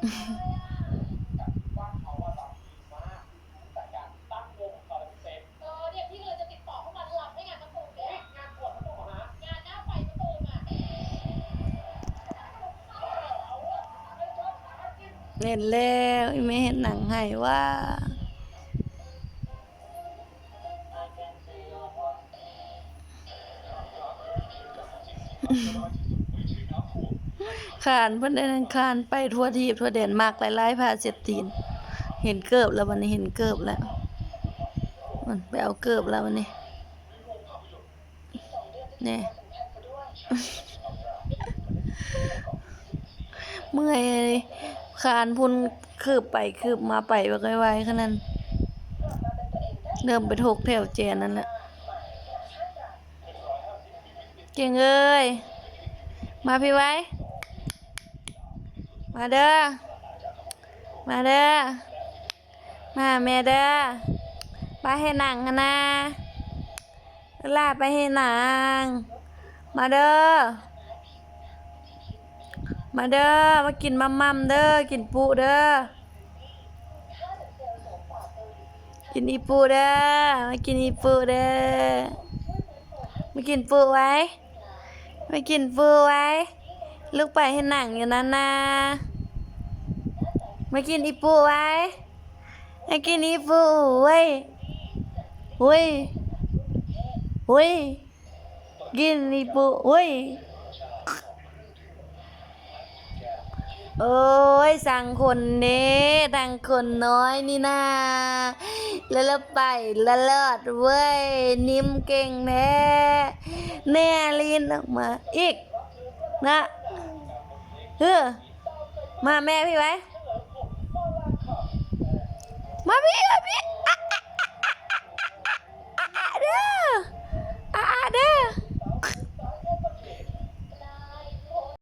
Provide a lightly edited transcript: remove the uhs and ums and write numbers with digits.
เล่นแล้วไม่เห็นหนังให้ว่าขานเพิ่นได้นั่งขานไปทั่วทีบทั่วแดนมากหลายๆผ้าเช็ดตีนเห็นเกิบแล้ววันนี้เห็นเกิบแล้วมันไปเอาเกิบแล้ววันนี้เนี่ยเมื่อยขานพุ่นคืบไปคืบมาไปบ่ค่อยไหวขนาดนั้นเริ่มไปทกแถวแจนนั่นแหละเก่งเอ้ยมาพี่ไว้มาเด้อมาเด้อมาแม่เด้อไปให้หนังนะลาไปให้หนังมาเด้อมาเด้อมากินมัมเด้อกินปูเด้อกินอีปูเด้อมากินอีปูเด้อมากินปูไว้มากินปูไว้ลูกไปให้หนังอยู่นั่นนะมากินอีปูไว้มากินอีปูเว้ยเว้ยเว้ยกินอีปูเว้ยโอ้ยสั่งคนนี้ดังคนน้อยนี่นาแล้วไปละเลิศเว้ยนิ่มเก่งแน่แน่ลีนออกมาอีกนะมาแม่พี่ไว้มาพี่